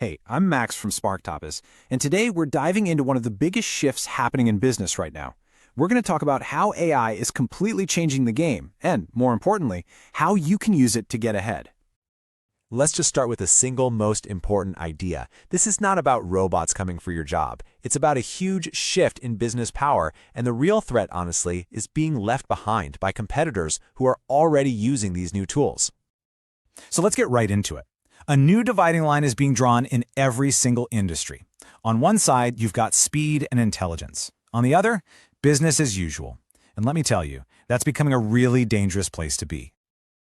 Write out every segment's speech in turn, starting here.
Hey, I'm Max from Sparktopus, and today we're diving into one of the biggest shifts happening in business right now. We're going to talk about how AI is completely changing the game, and more importantly, how you can use it to get ahead. Let's just start with the single most important idea. This is not about robots coming for your job. It's about a huge shift in business power, and the real threat, honestly, is being left behind by competitors who are already using these new tools. So let's get right into it. A new dividing line is being drawn in every single industry. On one side, you've got speed and intelligence. On the other, business as usual. And let me tell you, that's becoming a really dangerous place to be.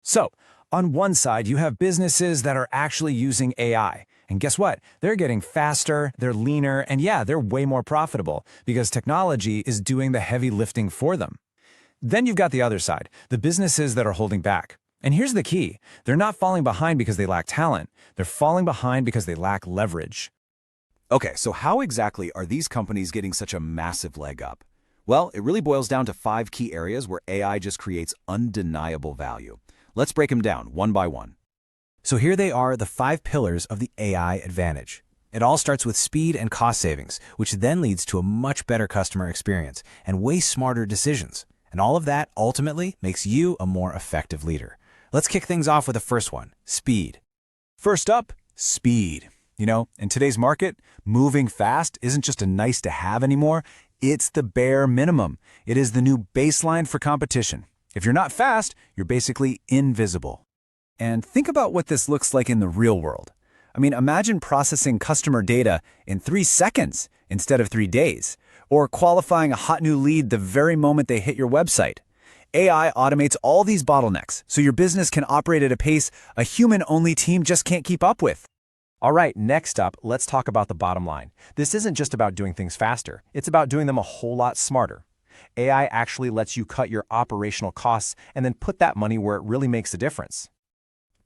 So, on one side, you have businesses that are actually using AI. And guess what? They're getting faster, they're leaner, and yeah, they're way more profitable because technology is doing the heavy lifting for them. Then you've got the other side, the businesses that are holding back. And here's the key. They're not falling behind because they lack talent. They're falling behind because they lack leverage. Okay, so how exactly are these companies getting such a massive leg up? Well, it really boils down to 5 key areas where AI just creates undeniable value. Let's break them down one by one. So here they are, the 5 pillars of the AI advantage. It all starts with speed and cost savings, which then leads to a much better customer experience and way smarter decisions. And all of that ultimately makes you a more effective leader. Let's kick things off with the first one, speed. First up, speed. You know, in today's market, moving fast isn't just a nice to have anymore, it's the bare minimum. It is the new baseline for competition. If you're not fast, you're basically invisible. And think about what this looks like in the real world. I mean, imagine processing customer data in 3 seconds instead of 3 days, or qualifying a hot new lead the very moment they hit your website. AI automates all these bottlenecks, so your business can operate at a pace a human-only team just can't keep up with. All right, next up, let's talk about the bottom line. This isn't just about doing things faster. It's about doing them a whole lot smarter. AI actually lets you cut your operational costs and then put that money where it really makes a difference.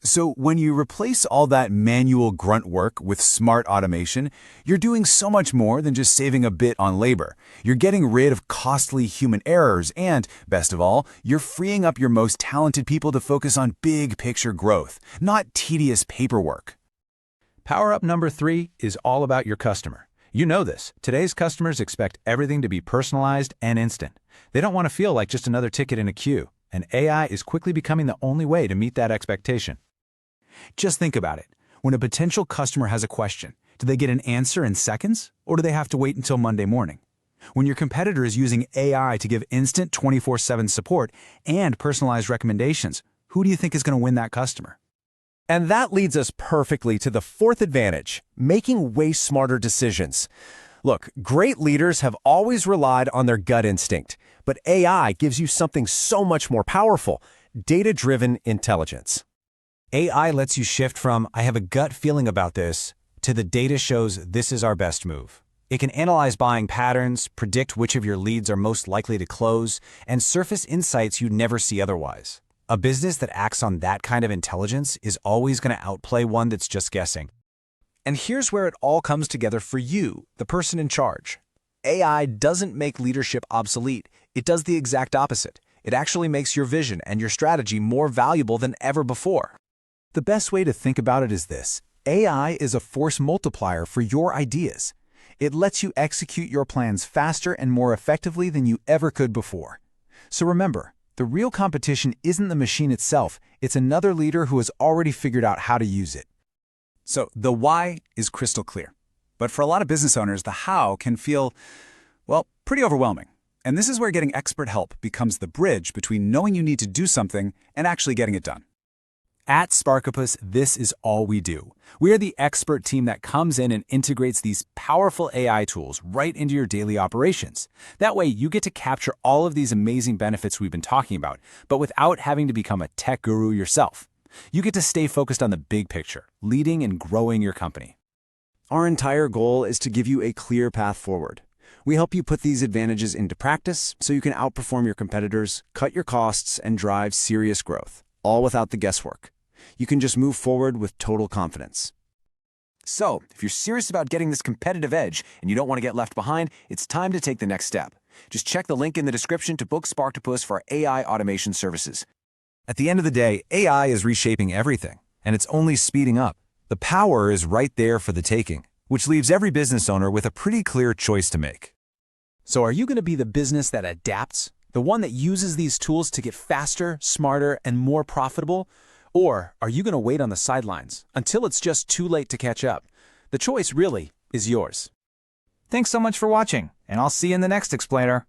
So when you replace all that manual grunt work with smart automation, you're doing so much more than just saving a bit on labor. You're getting rid of costly human errors and, best of all, you're freeing up your most talented people to focus on big picture growth, not tedious paperwork. Power-up number 3 is all about your customer. You know this. Today's customers expect everything to be personalized and instant. They don't want to feel like just another ticket in a queue, and AI is quickly becoming the only way to meet that expectation. Just think about it. When a potential customer has a question, do they get an answer in seconds, or do they have to wait until Monday morning? When your competitor is using AI to give instant 24/7 support and personalized recommendations, who do you think is going to win that customer? And that leads us perfectly to the 4th advantage, making way smarter decisions. Look, great leaders have always relied on their gut instinct, but AI gives you something so much more powerful, data-driven intelligence. AI lets you shift from, I have a gut feeling about this, to the data shows this is our best move. It can analyze buying patterns, predict which of your leads are most likely to close, and surface insights you'd never see otherwise. A business that acts on that kind of intelligence is always going to outplay one that's just guessing. And here's where it all comes together for you, the person in charge. AI doesn't make leadership obsolete. It does the exact opposite. It actually makes your vision and your strategy more valuable than ever before. The best way to think about it is this. AI is a force multiplier for your ideas. It lets you execute your plans faster and more effectively than you ever could before. So remember, the real competition isn't the machine itself, it's another leader who has already figured out how to use it. So the why is crystal clear. But for a lot of business owners, the how can feel, well, pretty overwhelming. And this is where getting expert help becomes the bridge between knowing you need to do something and actually getting it done. At Sparktopus, this is all we do. We are the expert team that comes in and integrates these powerful AI tools right into your daily operations. That way, you get to capture all of these amazing benefits we've been talking about, but without having to become a tech guru yourself. You get to stay focused on the big picture, leading and growing your company. Our entire goal is to give you a clear path forward. We help you put these advantages into practice so you can outperform your competitors, cut your costs, and drive serious growth, all without the guesswork. You can just move forward with total confidence. So, if you're serious about getting this competitive edge and you don't want to get left behind, it's time to take the next step. Just check the link in the description to book Sparktopus for AI automation services. At the end of the day, AI is reshaping everything, and it's only speeding up. The power is right there for the taking, which leaves every business owner with a pretty clear choice to make. So are you going to be the business that adapts? The one that uses these tools to get faster, smarter, and more profitable? Or are you going to wait on the sidelines until it's just too late to catch up? The choice really is yours. Thanks so much for watching, and I'll see you in the next explainer.